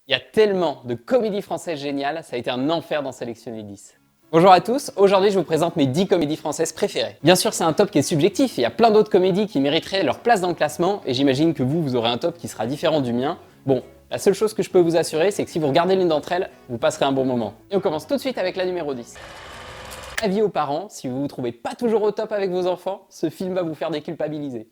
Il y a tellement de comédies françaises géniales, ça a été un enfer d'en sélectionner 10. Bonjour à tous, aujourd'hui je vous présente mes 10 comédies françaises préférées. Bien sûr c'est un top qui est subjectif, il y a plein d'autres comédies qui mériteraient leur place dans le classement et j'imagine que vous aurez un top qui sera différent du mien. Bon, la seule chose que je peux vous assurer c'est que si vous regardez l'une d'entre elles, vous passerez un bon moment. Et on commence tout de suite avec la numéro 10. Avis aux parents, si vous vous trouvez pas toujours au top avec vos enfants, ce film va vous faire déculpabiliser.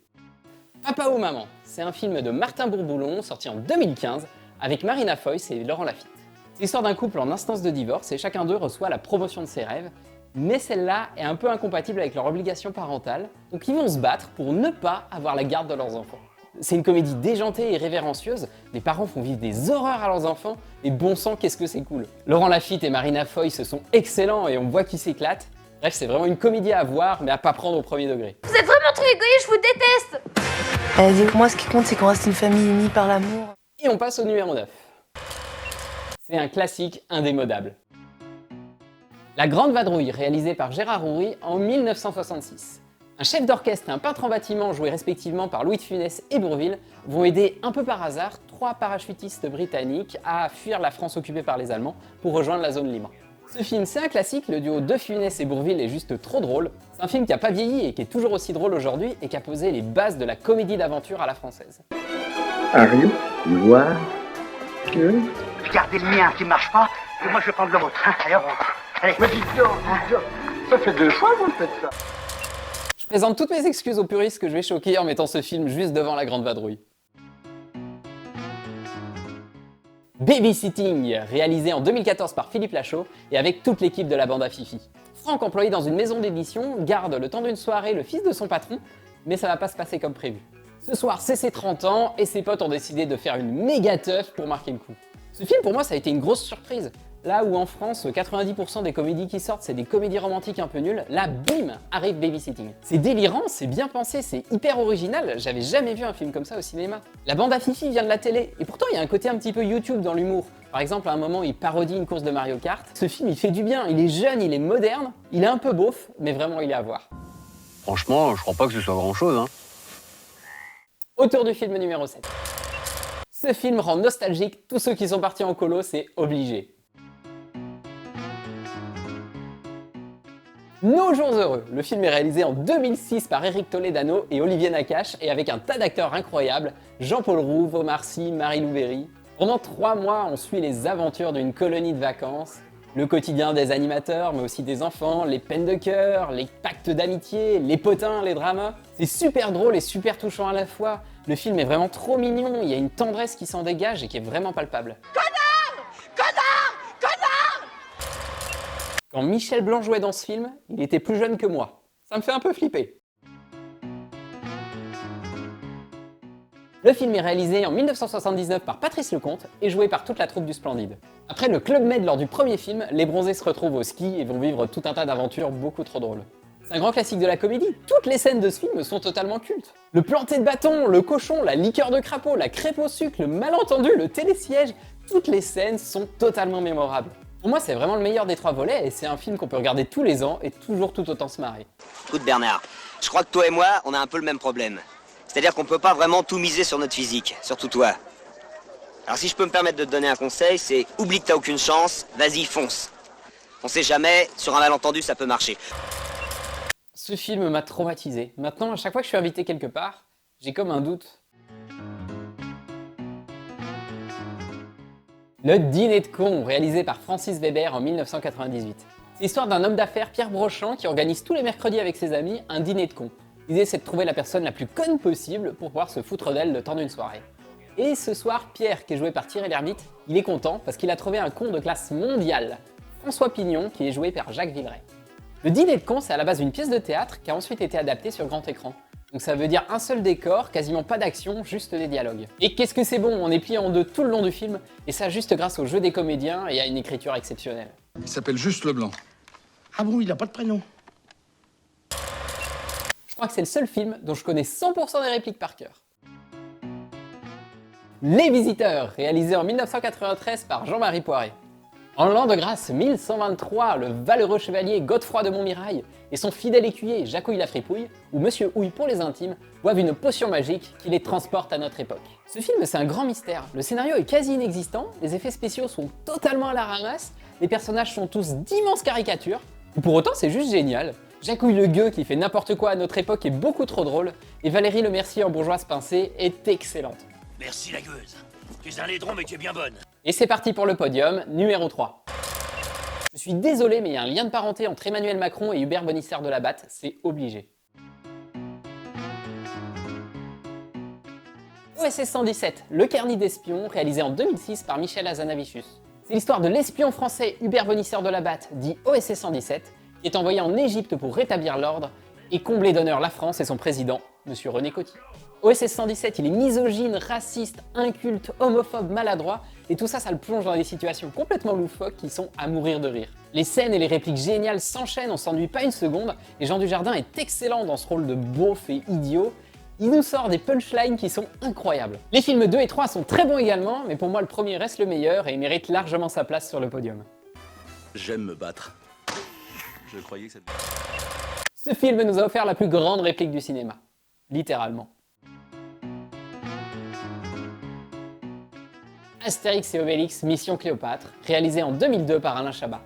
Papa ou maman, c'est un film de Martin Bourboulon sorti en 2015 avec Marina Foïs et Laurent Lafitte. C'est l'histoire d'un couple en instance de divorce et chacun d'eux reçoit la promotion de ses rêves, mais celle-là est un peu incompatible avec leur obligation parentale, donc ils vont se battre pour ne pas avoir la garde de leurs enfants. C'est une comédie déjantée et révérencieuse, les parents font vivre des horreurs à leurs enfants, et bon sang qu'est-ce que c'est cool. Laurent Lafitte et Marina Foïs sont excellents et on voit qu'ils s'éclatent. Bref, c'est vraiment une comédie à voir, mais à pas prendre au premier degré. Vous êtes vraiment trop égoïste, je vous déteste. Moi, ce qui compte, c'est qu'on reste une famille unie par l'amour. Et on passe au numéro 9. C'est un classique indémodable. La Grande Vadrouille, réalisée par Gérard Houry en 1966. Un chef d'orchestre et un peintre en bâtiment, joués respectivement par Louis de Funès et Bourvil, vont aider un peu par hasard 3 parachutistes britanniques à fuir la France occupée par les Allemands pour rejoindre la zone libre. Ce film, c'est un classique, le duo de Funès et Bourvil est juste trop drôle. C'est un film qui n'a pas vieilli et qui est toujours aussi drôle aujourd'hui et qui a posé les bases de la comédie d'aventure à la française. Ariou, voir que... Regardez le mien qui marche pas, et moi je vais prendre le vôtre. Hein. Allez, allez. Mais dites donc, ça fait 2 fois que vous faites ça. Je présente toutes mes excuses aux puristes que je vais choquer en mettant ce film juste devant La Grande Vadrouille. Babysitting, réalisé en 2014 par Philippe Lachaud et avec toute l'équipe de la bande à Fifi. Franck, employé dans une maison d'édition, garde le temps d'une soirée le fils de son patron, mais ça va pas se passer comme prévu. Ce soir, c'est ses 30 ans et ses potes ont décidé de faire une méga teuf pour marquer le coup. Ce film, pour moi, ça a été une grosse surprise. Là où en France, 90% des comédies qui sortent, c'est des comédies romantiques un peu nulles, là, bim, arrive Babysitting. C'est délirant, c'est bien pensé, c'est hyper original, j'avais jamais vu un film comme ça au cinéma. La bande à Fifi vient de la télé, et pourtant il y a un côté un petit peu YouTube dans l'humour. Par exemple, à un moment, il parodie une course de Mario Kart. Ce film, il fait du bien, il est jeune, il est moderne, il est un peu beauf, mais vraiment, il est à voir. Franchement, je crois pas que ce soit grand-chose, hein. Autour du film numéro 7. Ce film rend nostalgique tous ceux qui sont partis en colo, c'est obligé. Nos jours heureux, le film est réalisé en 2006 par Éric Toledano et Olivier Nakache et avec un tas d'acteurs incroyables, Jean-Paul Rouve, Omar Sy, Marie-Lou Berry. Pendant 3 mois, on suit les aventures d'une colonie de vacances, le quotidien des animateurs, mais aussi des enfants, les peines de cœur, les pactes d'amitié, les potins, les dramas. C'est super drôle et super touchant à la fois. Le film est vraiment trop mignon, il y a une tendresse qui s'en dégage et qui est vraiment palpable. Quand Michel Blanc jouait dans ce film, il était plus jeune que moi. Ça me fait un peu flipper. Le film est réalisé en 1979 par Patrice Lecomte et joué par toute la troupe du Splendide. Après le Club Med lors du premier film, les bronzés se retrouvent au ski et vont vivre tout un tas d'aventures beaucoup trop drôles. C'est un grand classique de la comédie, toutes les scènes de ce film sont totalement cultes. Le planté de bâton, le cochon, la liqueur de crapaud, la crêpe au sucre, le malentendu, le télésiège, toutes les scènes sont totalement mémorables. Pour moi, c'est vraiment le meilleur des 3 volets et c'est un film qu'on peut regarder tous les ans et toujours tout autant se marrer. Écoute Bernard, je crois que toi et moi, on a un peu le même problème. C'est-à-dire qu'on peut pas vraiment tout miser sur notre physique, surtout toi. Alors si je peux me permettre de te donner un conseil, c'est oublie que t'as aucune chance, vas-y fonce. On sait jamais, sur un malentendu ça peut marcher. Ce film m'a traumatisé. Maintenant, à chaque fois que je suis invité quelque part, j'ai comme un doute. Le Dîner de cons, réalisé par Francis Weber en 1998. C'est l'histoire d'un homme d'affaires, Pierre Brochant, qui organise tous les mercredis avec ses amis un dîner de cons. L'idée, c'est de trouver la personne la plus conne possible pour pouvoir se foutre d'elle le temps d'une soirée. Et ce soir, Pierre, qui est joué par Thierry Lhermitte, il est content parce qu'il a trouvé un con de classe mondiale, François Pignon, qui est joué par Jacques Villeray. Le Dîner de cons, c'est à la base une pièce de théâtre qui a ensuite été adaptée sur grand écran. Donc ça veut dire un seul décor, quasiment pas d'action, juste des dialogues. Et qu'est-ce que c'est bon, on est plié en 2 tout le long du film, et ça juste grâce au jeu des comédiens et à une écriture exceptionnelle. Il s'appelle juste Leblanc. Ah bon, il a pas de prénom. Je crois que c'est le seul film dont je connais 100% des répliques par cœur. Les Visiteurs, réalisé en 1993 par Jean-Marie Poiret. En l'an de grâce 1123, le valeureux chevalier Godefroy de Montmirail et son fidèle écuyer Jacouille la Fripouille, ou Monsieur Houille pour les intimes, boivent une potion magique qui les transporte à notre époque. Ce film, c'est un grand mystère. Le scénario est quasi inexistant, les effets spéciaux sont totalement à la ramasse, les personnages sont tous d'immenses caricatures, et pour autant c'est juste génial. Jacouille le gueux qui fait n'importe quoi à notre époque est beaucoup trop drôle, et Valérie Le Mercier en bourgeoise pincée est excellente. Merci la gueuse. Tu es un laidron mais tu es bien bonne. Et c'est parti pour le podium, numéro 3. Je suis désolé, mais il y a un lien de parenté entre Emmanuel Macron et Hubert Bonisseur de la Batte, c'est obligé. OSS 117, le Carnet d'espions, réalisé en 2006 par Michel Hazanavicius. C'est l'histoire de l'espion français Hubert Bonisseur de la Batte, dit OSS 117, qui est envoyé en Égypte pour rétablir l'ordre et combler d'honneur la France et son président, M. René Coty. OSS 117, il est misogyne, raciste, inculte, homophobe, maladroit, et tout ça, ça le plonge dans des situations complètement loufoques qui sont à mourir de rire. Les scènes et les répliques géniales s'enchaînent, on s'ennuie pas une seconde, et Jean Dujardin est excellent dans ce rôle de beauf et idiot. Il nous sort des punchlines qui sont incroyables. Les films 2 et 3 sont très bons également, mais pour moi le premier reste le meilleur et il mérite largement sa place sur le podium. J'aime me battre. Je croyais que ça... Ce film nous a offert la plus grande réplique du cinéma. Littéralement. Astérix et Obélix, Mission Cléopâtre, réalisé en 2002 par Alain Chabat.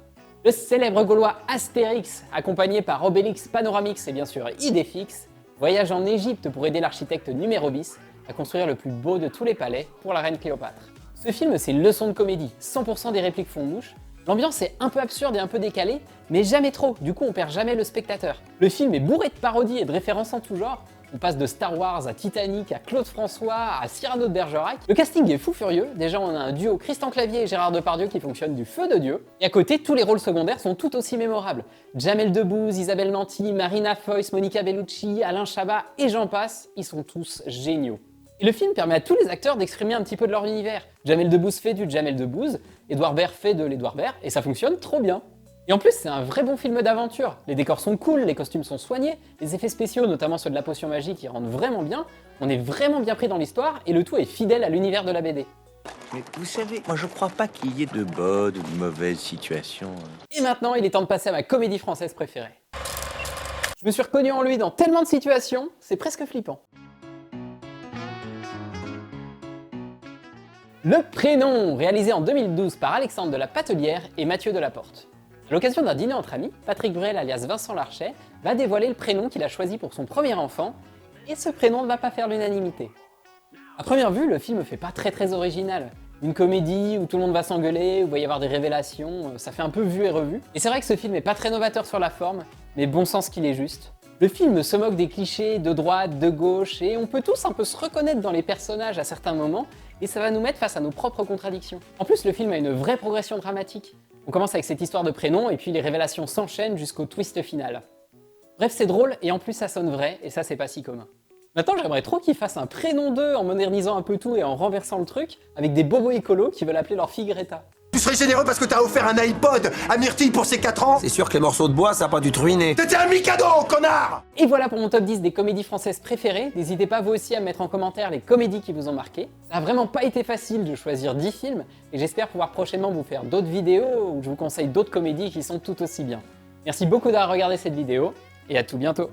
Le célèbre Gaulois Astérix, accompagné par Obélix, Panoramix et bien sûr Idéfix, voyage en Égypte pour aider l'architecte Numérobis à construire le plus beau de tous les palais pour la reine Cléopâtre. Ce film, c'est une leçon de comédie, 100% des répliques font mouche. L'ambiance est un peu absurde et un peu décalée, mais jamais trop, du coup on perd jamais le spectateur. Le film est bourré de parodies et de références en tout genre. On passe de Star Wars à Titanic, à Claude François, à Cyrano de Bergerac. Le casting est fou furieux, déjà on a un duo Christian Clavier et Gérard Depardieu qui fonctionne du feu de Dieu. Et à côté, tous les rôles secondaires sont tout aussi mémorables. Jamel Debbouze, Isabelle Nanty, Marina Foïs, Monica Bellucci, Alain Chabat et j'en passe, ils sont tous géniaux. Et le film permet à tous les acteurs d'exprimer un petit peu de leur univers. Jamel Debbouze fait du Jamel Debbouze, Édouard Baird fait de l'Édouard Baird, et ça fonctionne trop bien. Et en plus, c'est un vrai bon film d'aventure. Les décors sont cool, les costumes sont soignés, les effets spéciaux, notamment ceux de la potion magique, ils rendent vraiment bien. On est vraiment bien pris dans l'histoire, et le tout est fidèle à l'univers de la BD. Mais vous savez, moi je crois pas qu'il y ait de bonnes ou de mauvaises situations. Et maintenant, il est temps de passer à ma comédie française préférée. Je me suis reconnu en lui dans tellement de situations, c'est presque flippant. Le Prénom, réalisé en 2012 par Alexandre de la Patelière et Mathieu Delaporte. À l'occasion d'un dîner entre amis, Patrick Bruel alias Vincent Larchet va dévoiler le prénom qu'il a choisi pour son premier enfant, et ce prénom ne va pas faire l'unanimité. À première vue, le film fait pas très original. Une comédie où tout le monde va s'engueuler, où il va y avoir des révélations, ça fait un peu vu et revu. Et c'est vrai que ce film est pas très novateur sur la forme, mais bon sens qu'il est juste. Le film se moque des clichés de droite, de gauche, et on peut tous un peu se reconnaître dans les personnages à certains moments, et ça va nous mettre face à nos propres contradictions. En plus, le film a une vraie progression dramatique. On commence avec cette histoire de prénom, et puis les révélations s'enchaînent jusqu'au twist final. Bref, c'est drôle, et en plus ça sonne vrai, et ça c'est pas si commun. Maintenant, j'aimerais trop qu'ils fassent un Prénom 2 en modernisant un peu tout et en renversant le truc, avec des bobos écolos qui veulent appeler leur fille Greta. Tu serais généreux parce que t'as offert un iPod à Myrtille pour ses 4 ans. C'est sûr que les morceaux de bois, ça a pas dû te ruiner. T'étais un Mikado, connard. Et voilà pour mon top 10 des comédies françaises préférées. N'hésitez pas vous aussi à mettre en commentaire les comédies qui vous ont marqué. Ça a vraiment pas été facile de choisir 10 films, et j'espère pouvoir prochainement vous faire d'autres vidéos où je vous conseille d'autres comédies qui sont tout aussi bien. Merci beaucoup d'avoir regardé cette vidéo, et à tout bientôt.